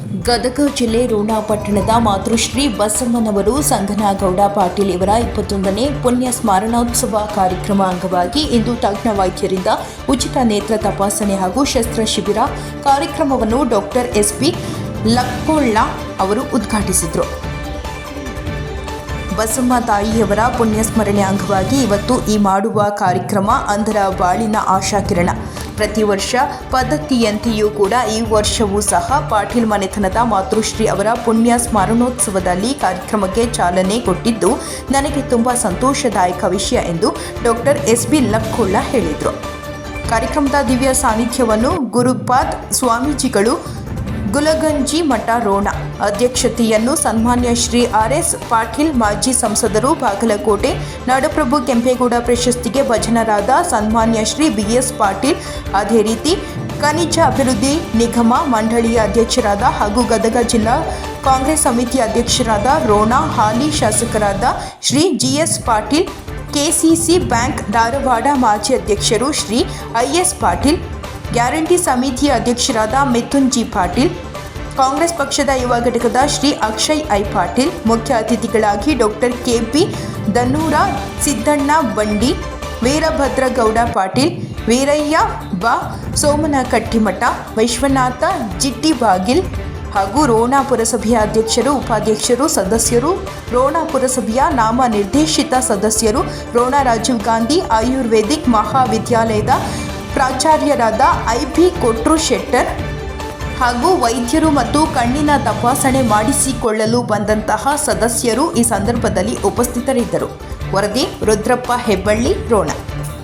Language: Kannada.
ಗದಗ ಜಿಲ್ಲೆ ರೋಣ ಪಟ್ಟಣದ ಮಾತೃಶ್ರೀ ಬಸಮ್ಮನವರು ಸಂಗನಗೌಡ ಪಾಟೀಲ್ ಇವರ 21ನೇ ಪುಣ್ಯ ಸ್ಮರಣೋತ್ಸವ ಕಾರ್ಯಕ್ರಮ ಅಂಗವಾಗಿ ಇಂದು ತಜ್ಞ ವೈದ್ಯರಿಂದ ಉಚಿತ ನೇತ್ರ ತಪಾಸಣೆ ಹಾಗೂ ಶಸ್ತ್ರ ಶಿಬಿರ ಕಾರ್ಯಕ್ರಮವನ್ನು ಡಾಕ್ಟರ್ ಎಸ್.ಬಿ. ಲಕ್ಕೋಳ್ಳ ಅವರು ಉದ್ಘಾಟಿಸಿದರು. ಬಸಮ್ಮ ತಾಯಿಯವರ ಪುಣ್ಯಸ್ಮರಣೆ ಅಂಗವಾಗಿ ಇವತ್ತು ಈ ಮಾಡುವ ಕಾರ್ಯಕ್ರಮ ಅಂಧರ ಬಾಳಿನ ಆಶಾಕಿರಣ. ಪ್ರತಿ ವರ್ಷ ಪದ್ಧತಿಯಂತೆಯೂ ಕೂಡ ಈ ವರ್ಷವೂ ಸಹ ಪಾಟೀಲ್ ಮನೆತನದ ಮಾತೃಶ್ರೀ ಅವರ ಪುಣ್ಯ ಸ್ಮರಣೋತ್ಸವದಲ್ಲಿ ಕಾರ್ಯಕ್ರಮಕ್ಕೆ ಚಾಲನೆ ಕೊಟ್ಟಿದ್ದು ನನಗೆ ತುಂಬ ಸಂತೋಷದಾಯಕ ವಿಷಯ ಎಂದು ಡಾಕ್ಟರ್ ಎಸ್.ಬಿ. ಲಕ್ಕೋಳ್ಳ ಹೇಳಿದರು. ಕಾರ್ಯಕ್ರಮದ ದಿವ್ಯ ಸಾನ್ನಿಧ್ಯವನ್ನು ಗುರುಪಾದ್ ಸ್ವಾಮೀಜಿಗಳು ಗುಲಗಂಜಿ ಮಠ ರೋಣ ಅಧ್ಯಕ್ಷತೆಯನ್ನು ಸನ್ಮಾನ್ಯ ಶ್ರೀ ಆರ್.ಎಸ್. ಪಾಟೀಲ್ ಮಾಜಿ ಸಂಸದರು ಬಾಗಲಕೋಟೆ ನಾಡಪ್ರಭು ಕೆಂಪೇಗೌಡ ಪ್ರಶಸ್ತಿಗೆ ಭಜನರಾದ ಸನ್ಮಾನ್ಯ ಶ್ರೀ ಬಿ.ಎಸ್. ಪಾಟೀಲ್, ಅದೇ ರೀತಿ ಖನಿಜ ಅಭಿವೃದ್ಧಿ ನಿಗಮ ಮಂಡಳಿಯ ಅಧ್ಯಕ್ಷರಾದ ಹಾಗೂ ಗದಗ ಜಿಲ್ಲಾ ಕಾಂಗ್ರೆಸ್ ಸಮಿತಿ ಅಧ್ಯಕ್ಷರಾದ ರೋಣ ಹಾಲಿ ಶಾಸಕರಾದ Shri GS. Patil, KCC bank Dharwad ಮಾಜಿ ಅಧ್ಯಕ್ಷರು ಶ್ರೀ ಐ.ಎಸ್. ಪಾಟೀಲ್, ಗ್ಯಾರಂಟಿ ಸಮಿತಿಯ ಅಧ್ಯಕ್ಷರಾದ ಮಿಥುನ್ ಜಿ. ಪಾಟೀಲ್, ಕಾಂಗ್ರೆಸ್ ಪಕ್ಷದ ಯುವ ಘಟಕದ ಶ್ರೀ ಅಕ್ಷಯ್ ಐ. ಪಾಟೀಲ್, ಮುಖ್ಯ ಅತಿಥಿಗಳಾಗಿ ಡಾಕ್ಟರ್ ಕೆ.ಪಿ. ದನ್ನೂರ, ಸಿದ್ದಣ್ಣ ಬಂಡಿ, ವೀರಭದ್ರಗೌಡ ಪಾಟೀಲ್, ವೀರಯ್ಯ ಬಾ, ಸೋಮನ ಕಟ್ಟಿಮಠ, ವಿಶ್ವನಾಥ ಜಿಟ್ಟಿಬಾಗಿಲ್ ಹಾಗೂ ರೋಣ ಪುರಸಭೆಯ ಅಧ್ಯಕ್ಷರು, ಉಪಾಧ್ಯಕ್ಷರು, ಸದಸ್ಯರು, ರೋಣ ಪುರಸಭೆಯ ನಾಮ ನಿರ್ದೇಶಿತ ಸದಸ್ಯರು, ರೋಣ ರಾಜೀವ್ ಗಾಂಧಿ ಆಯುರ್ವೇದಿಕ್ ಮಹಾವಿದ್ಯಾಲಯದ ಪ್ರಾಚಾರ್ಯರಾದ ಐ.ಪಿ. ಕೊಟ್ರು ಶೆಟ್ಟರ್ ಹಾಗೂ ವೈದ್ಯರು ಮತ್ತು ಕಣ್ಣಿನ ತಪಾಸಣೆ ಮಾಡಿಸಿಕೊಳ್ಳಲು ಬಂದಂತಹ ಸದಸ್ಯರು ಈ ಸಂದರ್ಭದಲ್ಲಿ ಉಪಸ್ಥಿತರಿದ್ದರು. ವರದಿ ರುದ್ರಪ್ಪ ಹೆಬ್ಬಳ್ಳಿ, ರೋಣ.